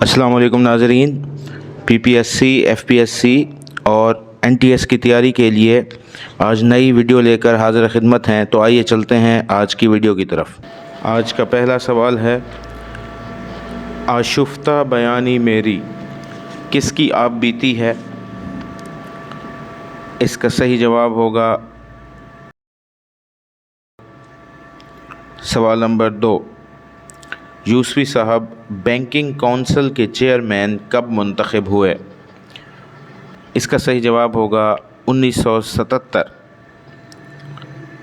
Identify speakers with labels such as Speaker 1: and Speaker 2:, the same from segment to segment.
Speaker 1: السلام علیکم ناظرین، P P S C, F P S C اور این ٹی ایس کی تیاری کے لیے آج نئی ویڈیو لے کر حاضر خدمت ہیں۔ تو آئیے چلتے ہیں آج کی ویڈیو کی طرف۔ آج کا پہلا سوال ہے، آشفتہ بیانی میری کس کی آپ بیتی ہے؟ اس کا صحیح جواب ہوگا سوال نمبر 2، یوسفی صاحب بینکنگ کونسل کے چیئرمین کب منتخب ہوئے؟ اس کا صحیح جواب ہوگا 1977۔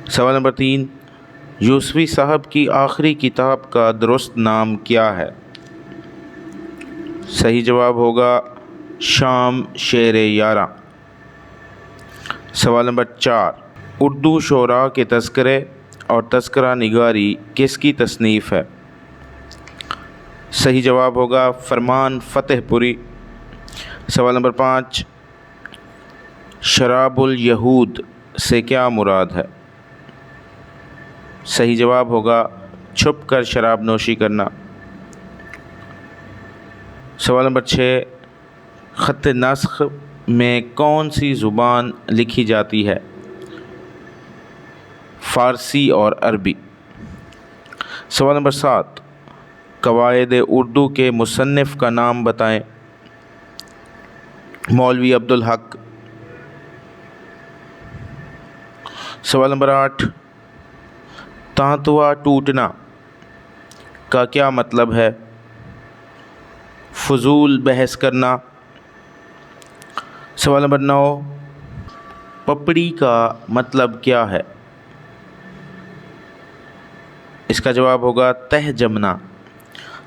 Speaker 1: سوال نمبر 3، یوسفی صاحب کی آخری کتاب کا درست نام کیا ہے؟ صحیح جواب ہوگا شام شیر یاراں۔ سوال نمبر 4، اردو شعراء کے تذکرے اور تذکرہ نگاری کس کی تصنیف ہے؟ صحیح جواب ہوگا فرمان فتح پوری۔ سوال نمبر 5، شراب الیہود سے کیا مراد ہے؟ صحیح جواب ہوگا چھپ کر شراب نوشی کرنا۔ سوال نمبر 6، خط نسخ میں کون سی زبان لکھی جاتی ہے؟ فارسی اور عربی۔ سوال نمبر 7، قواعد اردو کے مصنف کا نام بتائیں۔ مولوی عبدالحق۔ سوال نمبر 8، تانتوا ٹوٹنا کا کیا مطلب ہے؟ فضول بحث کرنا۔ سوال نمبر 9، پپڑی کا مطلب کیا ہے؟ اس کا جواب ہوگا تہ جمنا۔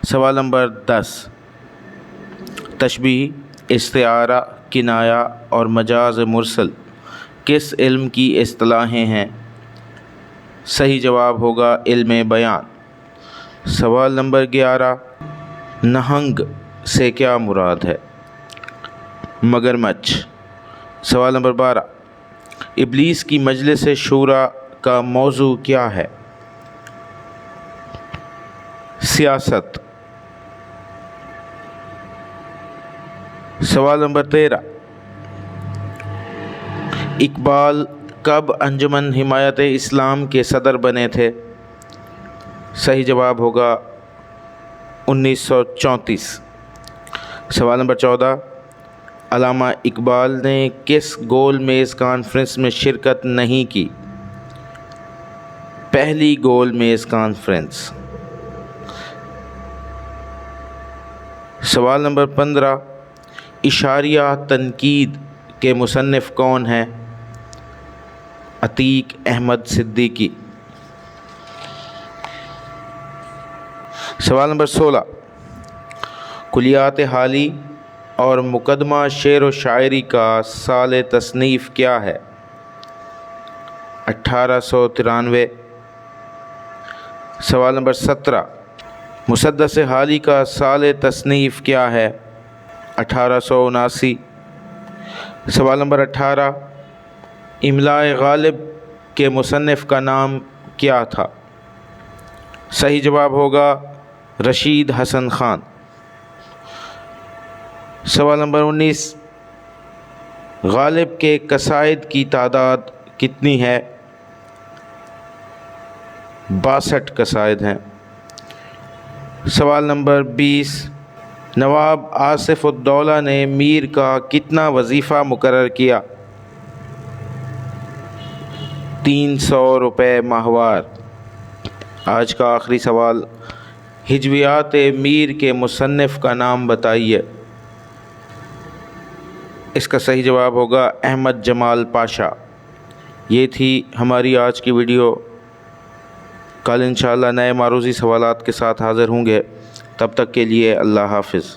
Speaker 1: سوال نمبر 10، تشبیہ، استعارہ، کنایہ اور مجاز مرسل کس علم کی اصطلاحیں ہیں؟ صحیح جواب ہوگا علم بیان۔ سوال نمبر 11، نہنگ سے کیا مراد ہے؟ مگرمچھ۔ سوال نمبر 12، ابلیس کی مجلس شورا کا موضوع کیا ہے؟ سیاست۔ سوال نمبر 13، اقبال کب انجمن حمایت اسلام کے صدر بنے تھے؟ صحیح جواب ہوگا 1934۔ سوال نمبر 14، علامہ اقبال نے کس گول میز کانفرنس میں شرکت نہیں کی؟ پہلی گول میز کانفرنس۔ سوال نمبر 15، اشاریہ تنقید کے مصنف کون ہیں؟ عتیق احمد صدیقی۔ سوال نمبر 16، کلیات حالی اور مقدمہ شعر و شاعری کا سال تصنیف کیا ہے؟ 1893۔ سوال نمبر 17، مسدس حالی کا سال تصنیف کیا ہے؟ 1879۔ سوال نمبر 18، املائے غالب کے مصنف کا نام کیا تھا؟ صحیح جواب ہوگا رشید حسن خان۔ سوال نمبر 19، غالب کے قصائد کی تعداد کتنی ہے؟ 62 قصائد ہیں۔ سوال نمبر 20، نواب آصف الدولہ نے میر کا کتنا وظیفہ مقرر کیا؟ 300 روپے ماہوار۔ آج کا آخری سوال، ہجویات میر کے مصنف کا نام بتائیے۔ اس کا صحیح جواب ہوگا احمد جمال پاشا۔ یہ تھی ہماری آج کی ویڈیو۔ کل انشاءاللہ نئے معروضی سوالات کے ساتھ حاضر ہوں گے۔ تب تک کے لیے اللہ حافظ۔